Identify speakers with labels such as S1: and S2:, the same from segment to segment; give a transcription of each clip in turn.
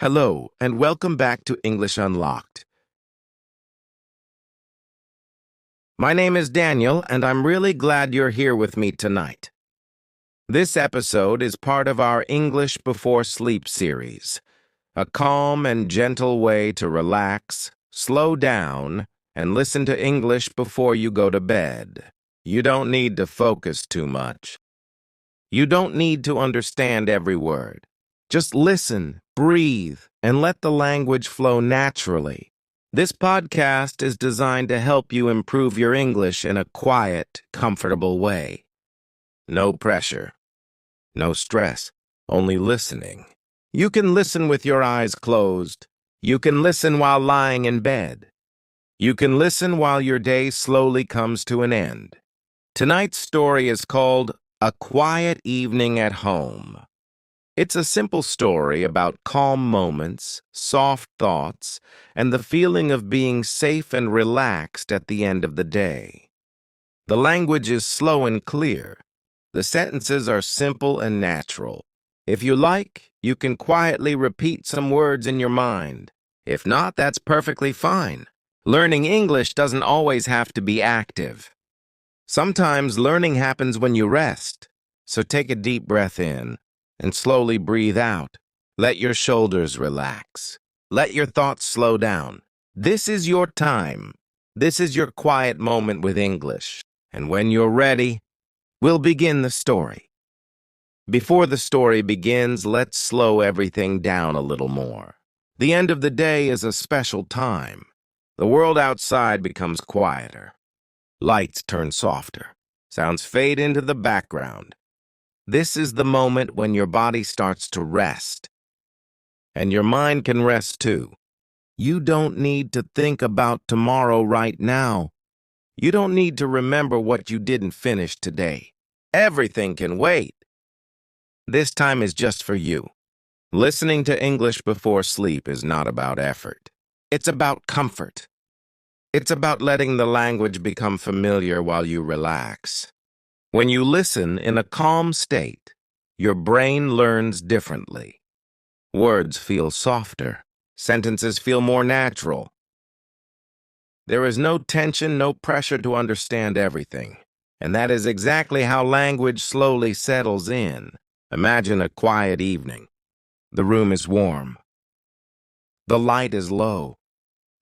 S1: Hello, and welcome back to English Unlocked. My name is Daniel, and I'm really glad you're here with me tonight. This episode is part of our English Before Sleep series, a calm and gentle way to relax, slow down, and listen to English before you go to bed. You don't need to focus too much. You don't need to understand every word. Just listen, breathe, and let the language flow naturally. This podcast is designed to help you improve your English in a quiet, comfortable way. No pressure, no stress, only listening. You can listen with your eyes closed. You can listen while lying in bed. You can listen while your day slowly comes to an end. Tonight's story is called A Quiet Evening at Home. It's a simple story about calm moments, soft thoughts, and the feeling of being safe and relaxed at the end of the day. The language is slow and clear. The sentences are simple and natural. If you like, you can quietly repeat some words in your mind. If not, that's perfectly fine. Learning English doesn't always have to be active. Sometimes learning happens when you rest, so take a deep breath in and slowly breathe out. Let your shoulders relax. Let your thoughts slow down. This is your time. This is your quiet moment with English. And when you're ready, we'll begin the story. Before the story begins, let's slow everything down a little more. The end of the day is a special time. The world outside becomes quieter. Lights turn softer. Sounds fade into the background. This is the moment when your body starts to rest. And your mind can rest too. You don't need to think about tomorrow right now. You don't need to remember what you didn't finish today. Everything can wait. This time is just for you. Listening to English before sleep is not about effort. It's about comfort. It's about letting the language become familiar while you relax. When you listen in a calm state, your brain learns differently. Words feel softer. Sentences feel more natural. There is no tension, no pressure to understand everything. And that is exactly how language slowly settles in. Imagine a quiet evening. The room is warm. The light is low.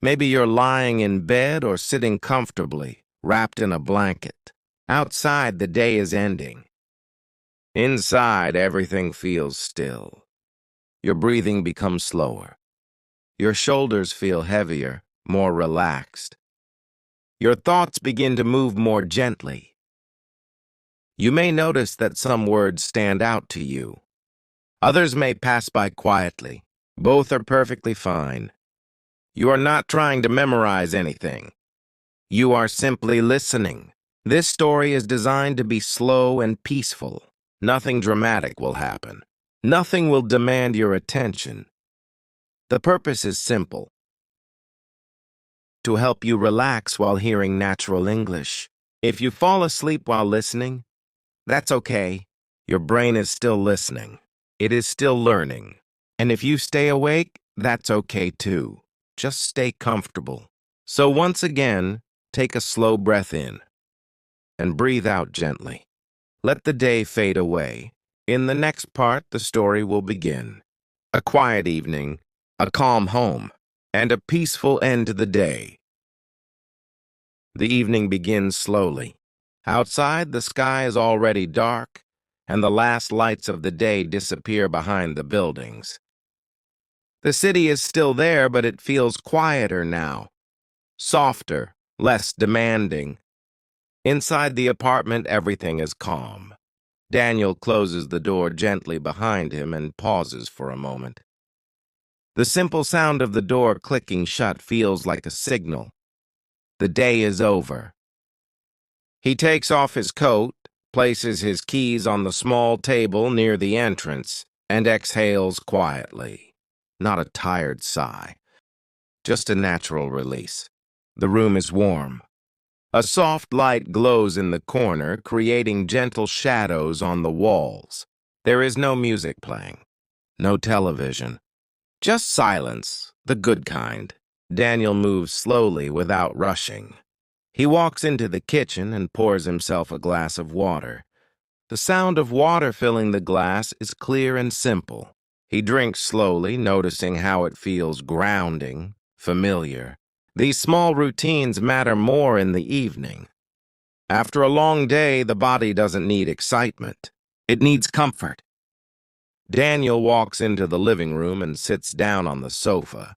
S1: Maybe you're lying in bed or sitting comfortably, wrapped in a blanket. Outside, the day is ending. Inside, everything feels still. Your breathing becomes slower. Your shoulders feel heavier, more relaxed. Your thoughts begin to move more gently. You may notice that some words stand out to you. Others may pass by quietly. Both are perfectly fine. You are not trying to memorize anything. You are simply listening. This story is designed to be slow and peaceful. Nothing dramatic will happen. Nothing will demand your attention. The purpose is simple: to help you relax while hearing natural English. If you fall asleep while listening, that's okay. Your brain is still listening. It is still learning. And if you stay awake, that's okay too. Just stay comfortable. So once again, take a slow breath in and breathe out gently. Let the day fade away. In the next part, the story will begin. A quiet evening, a calm home, and a peaceful end to the day. The evening begins slowly. Outside, the sky is already dark, and the last lights of the day disappear behind the buildings. The city is still there, but it feels quieter now. Softer, less demanding. Inside the apartment, everything is calm. Daniel closes the door gently behind him and pauses for a moment. The simple sound of the door clicking shut feels like a signal. The day is over. He takes off his coat, places his keys on the small table near the entrance, and exhales quietly. Not a tired sigh, just a natural release. The room is warm. A soft light glows in the corner, creating gentle shadows on the walls. There is no music playing, no television, Just silence, the good kind. Daniel moves slowly without rushing. He walks into the kitchen and pours himself a glass of water. The sound of water filling the glass is clear and simple. He drinks slowly, noticing how it feels grounding, familiar. These small routines matter more in the evening. After a long day, the body doesn't need excitement. It needs comfort. Daniel walks into the living room and sits down on the sofa.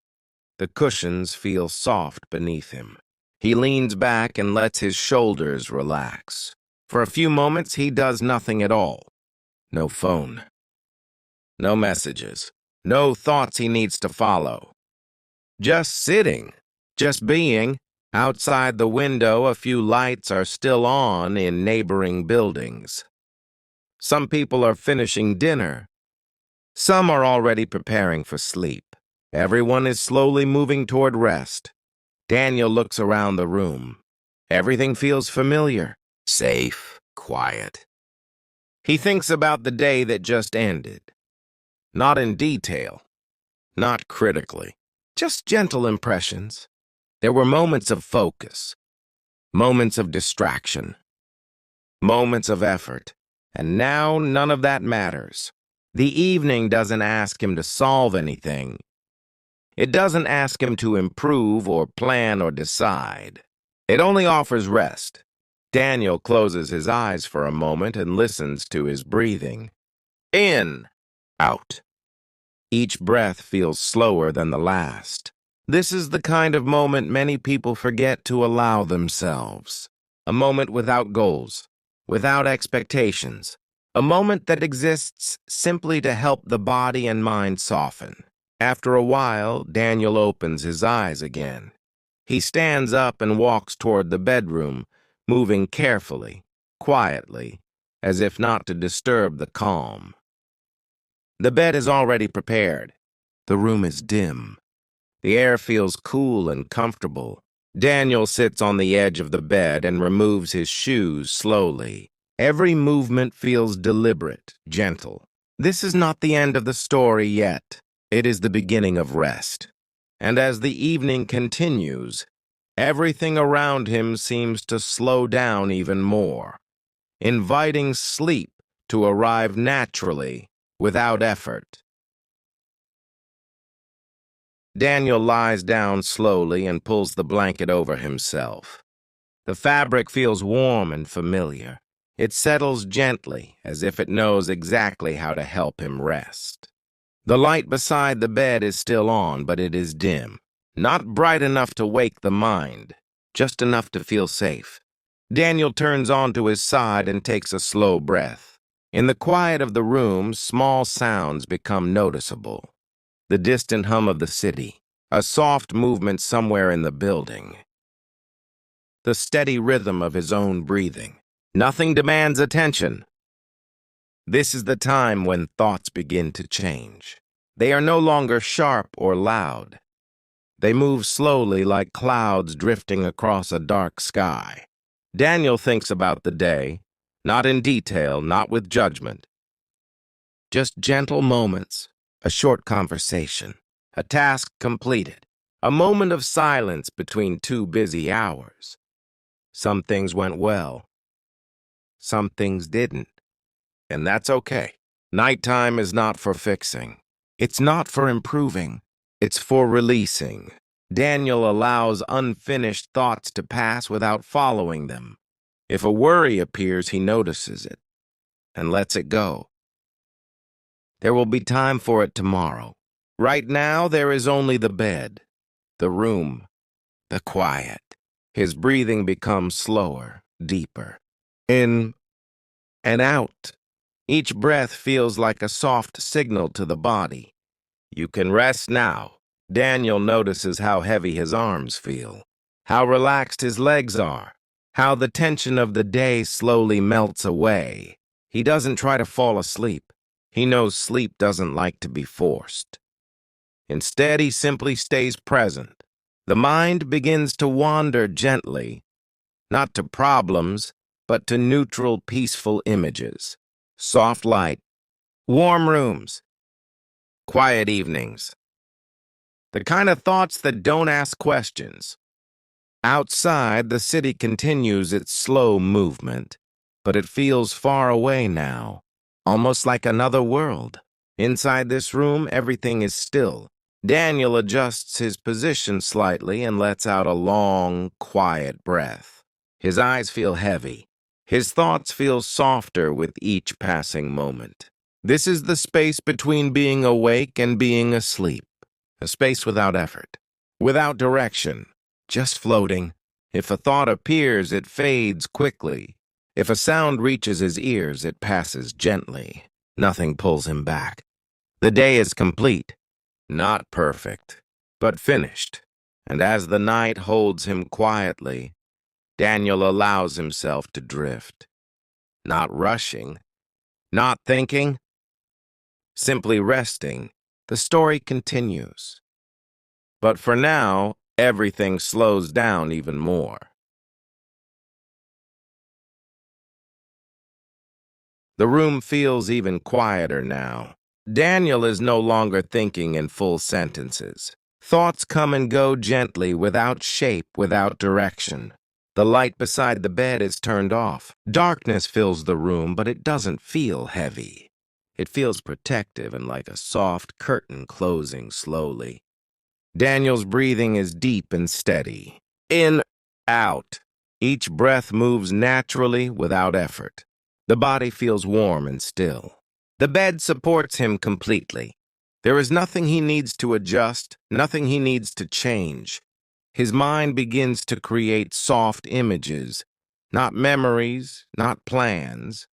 S1: The cushions feel soft beneath him. He leans back and lets his shoulders relax. For a few moments, he does nothing at all. No phone. No messages. No thoughts he needs to follow. Just sitting. Just being. Outside the window, a few lights are still on in neighboring buildings. Some people are finishing dinner. Some are already preparing for sleep. Everyone is slowly moving toward rest. Daniel looks around the room. Everything feels familiar, safe, quiet. He thinks about the day that just ended. Not in detail, not critically, just gentle impressions. There were moments of focus, moments of distraction, moments of effort, and now none of that matters. The evening doesn't ask him to solve anything. It doesn't ask him to improve or plan or decide. It only offers rest. Daniel closes his eyes for a moment and listens to his breathing. In, out. Each breath feels slower than the last. This is the kind of moment many people forget to allow themselves. A moment without goals, without expectations. A moment that exists simply to help the body and mind soften. After a while, Daniel opens his eyes again. He stands up and walks toward the bedroom, moving carefully, quietly, as if not to disturb the calm. The bed is already prepared. The room is dim. The air feels cool and comfortable. Daniel sits on the edge of the bed and removes his shoes slowly. Every movement feels deliberate, gentle. This is not the end of the story yet. It is the beginning of rest. And as the evening continues, everything around him seems to slow down even more, inviting sleep to arrive naturally, without effort. Daniel lies down slowly and pulls the blanket over himself. The fabric feels warm and familiar. It settles gently, as if it knows exactly how to help him rest. The light beside the bed is still on, but it is dim. Not bright enough to wake the mind, just enough to feel safe. Daniel turns onto his side and takes a slow breath. In the quiet of the room, small sounds become noticeable. The distant hum of the city, a soft movement somewhere in the building. The steady rhythm of his own breathing. Nothing demands attention. This is the time when thoughts begin to change. They are no longer sharp or loud. They move slowly like clouds drifting across a dark sky. Daniel thinks about the day, not in detail, not with judgment. Just gentle moments, a short conversation, a task completed, a moment of silence between two busy hours. Some things went well. Some things didn't. And that's okay. Nighttime is not for fixing. It's not for improving. It's for releasing. Daniel allows unfinished thoughts to pass without following them. If a worry appears, he notices it and lets it go. There will be time for it tomorrow. Right now, there is only the bed, the room, the quiet. His breathing becomes slower, deeper. In and out. Each breath feels like a soft signal to the body. You can rest now. Daniel notices how heavy his arms feel, how relaxed his legs are, how the tension of the day slowly melts away. He doesn't try to fall asleep. He knows sleep doesn't like to be forced. Instead, he simply stays present. The mind begins to wander gently, not to problems, but to neutral, peaceful images. Soft light, warm rooms, quiet evenings. The kind of thoughts that don't ask questions. Outside, the city continues its slow movement, but it feels far away now, almost like another world. Inside this room, everything is still. Daniel adjusts his position slightly and lets out a long, quiet breath. His eyes feel heavy. His thoughts feel softer with each passing moment. This is the space between being awake and being asleep. A space without effort, without direction, just floating. If a thought appears, it fades quickly. If a sound reaches his ears, it passes gently. Nothing pulls him back. The day is complete. Not perfect, but finished. And as the night holds him quietly, Daniel allows himself to drift. Not rushing, not thinking, simply resting. The story continues. But for now, everything slows down even more. The room feels even quieter now. Daniel is no longer thinking in full sentences. Thoughts come and go gently, without shape, without direction. The light beside the bed is turned off. Darkness fills the room, but it doesn't feel heavy. It feels protective and like a soft curtain closing slowly. Daniel's breathing is deep and steady. In, out. Each breath moves naturally without effort. The body feels warm and still. The bed supports him completely. There is nothing he needs to adjust, nothing he needs to change. His mind begins to create soft images, not memories, not plans,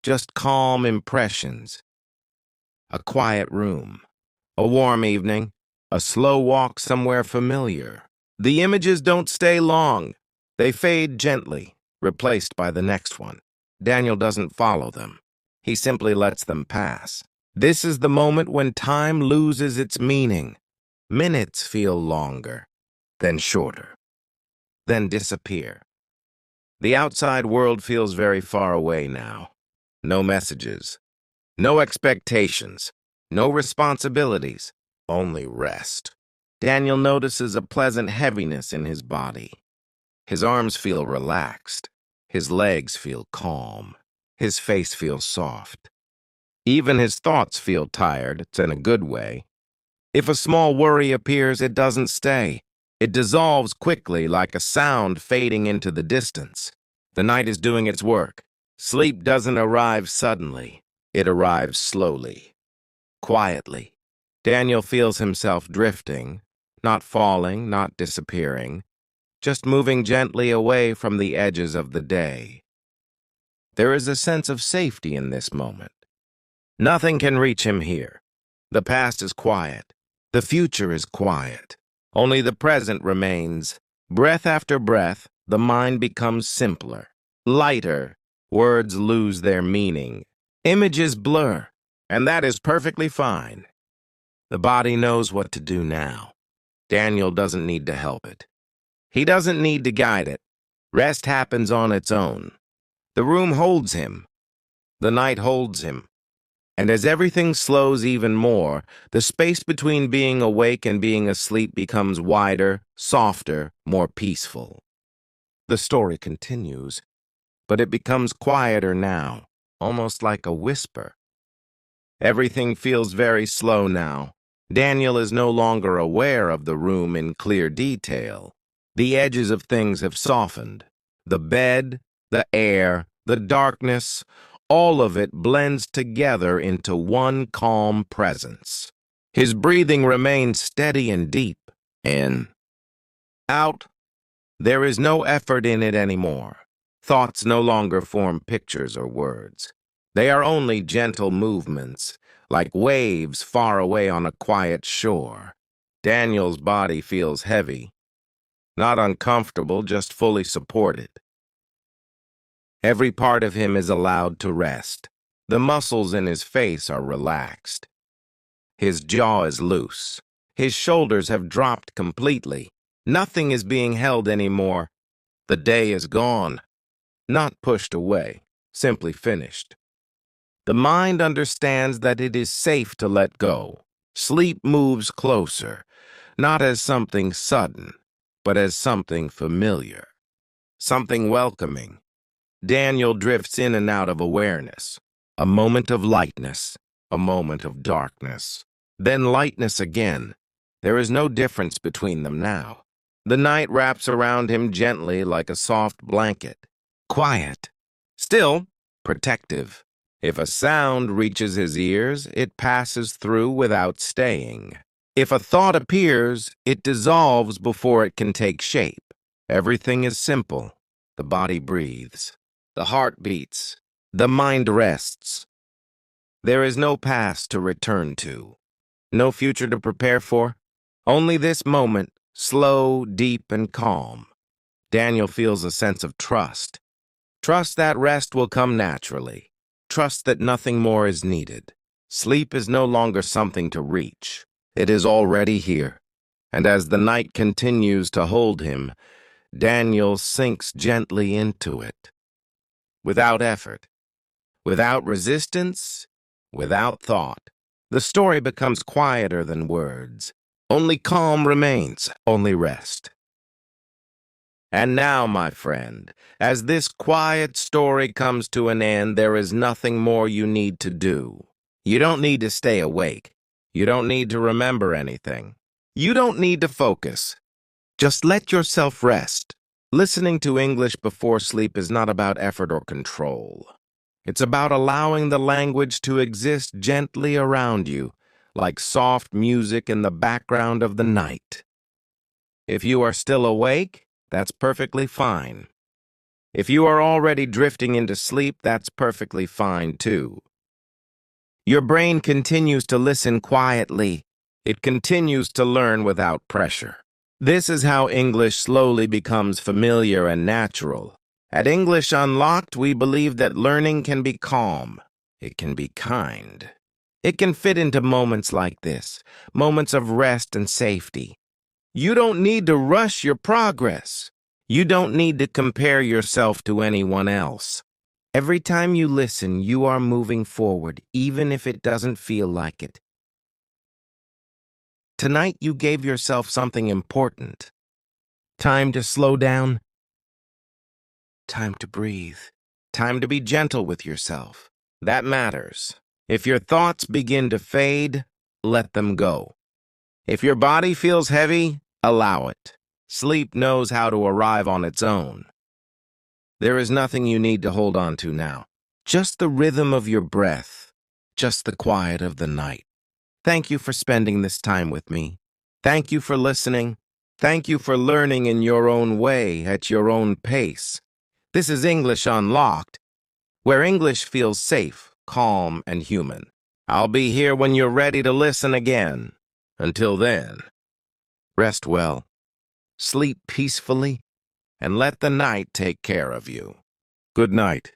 S1: just calm impressions. A quiet room, a warm evening, a slow walk somewhere familiar. The images don't stay long. They fade gently, replaced by the next one. Daniel doesn't follow them. He simply lets them pass. This is the moment when time loses its meaning. Minutes feel longer, then shorter, then disappear. The outside world feels very far away now. No messages, no expectations, no responsibilities, only rest. Daniel notices a pleasant heaviness in his body. His arms feel relaxed. His legs feel calm. His face feels soft. Even his thoughts feel tired. It's in a good way. If a small worry appears, it doesn't stay. It dissolves quickly like a sound fading into the distance. The night is doing its work. Sleep doesn't arrive suddenly. It arrives slowly, quietly. Daniel feels himself drifting, not falling, not disappearing, just moving gently away from the edges of the day. There is a sense of safety in this moment. Nothing can reach him here. The past is quiet. The future is quiet. Only the present remains. Breath after breath, the mind becomes simpler, lighter. Words lose their meaning. Images blur, and that is perfectly fine. The body knows what to do now. Daniel doesn't need to help it. He doesn't need to guide it. Rest happens on its own. The room holds him. The night holds him. And as everything slows even more, the space between being awake and being asleep becomes wider, softer, more peaceful. The story continues, but it becomes quieter now, almost like a whisper. Everything feels very slow now. Daniel is no longer aware of the room in clear detail. The edges of things have softened. The bed, the air, the darkness, all of it blends together into one calm presence. His breathing remains steady and deep. In, out. There is no effort in it anymore. Thoughts no longer form pictures or words. They are only gentle movements, like waves far away on a quiet shore. Daniel's body feels heavy, not uncomfortable, just fully supported. Every part of him is allowed to rest. The muscles in his face are relaxed. His jaw is loose. His shoulders have dropped completely. Nothing is being held anymore. The day is gone. Not pushed away, simply finished. The mind understands that it is safe to let go. Sleep moves closer. not as something sudden, but as something familiar, something welcoming. Daniel drifts in and out of awareness, a moment of lightness, a moment of darkness, then lightness again. There is no difference between them now. The night wraps around him gently like a soft blanket, quiet, still protective. If a sound reaches his ears, it passes through without staying. If a thought appears, it dissolves before it can take shape. Everything is simple. The body breathes. The heart beats. The mind rests. There is no past to return to, no future to prepare for. Only this moment, slow, deep, and calm. Daniel feels a sense of trust. Trust that rest will come naturally. Trust that nothing more is needed. Sleep is no longer something to reach. It is already here. And as the night continues to hold him, Daniel sinks gently into it. Without effort, without resistance, without thought, the story becomes quieter than words. Only calm remains, only rest. And now, my friend, as this quiet story comes to an end, there is nothing more you need to do. You don't need to stay awake. You don't need to remember anything. You don't need to focus. Just let yourself rest. Listening to English before sleep is not about effort or control. It's about allowing the language to exist gently around you, like soft music in the background of the night. If you are still awake, that's perfectly fine. If you are already drifting into sleep, that's perfectly fine too. Your brain continues to listen quietly. It continues to learn without pressure. This is how English slowly becomes familiar and natural. At English Unlocked, we believe that learning can be calm. It can be kind. It can fit into moments like this, moments of rest and safety. You don't need to rush your progress. You don't need to compare yourself to anyone else. Every time you listen, you are moving forward, even if it doesn't feel like it. Tonight, you gave yourself something important. Time to slow down. Time to breathe. Time to be gentle with yourself. That matters. If your thoughts begin to fade, let them go. If your body feels heavy, allow it. Sleep knows how to arrive on its own. There is nothing you need to hold on to now. Just the rhythm of your breath. Just the quiet of the night. Thank you for spending this time with me. Thank you for listening. Thank you for learning in your own way, at your own pace. This is English Unlocked, where English feels safe, calm, and human. I'll be here when you're ready to listen again. Until then, rest well, sleep peacefully, and let the night take care of you. Good night.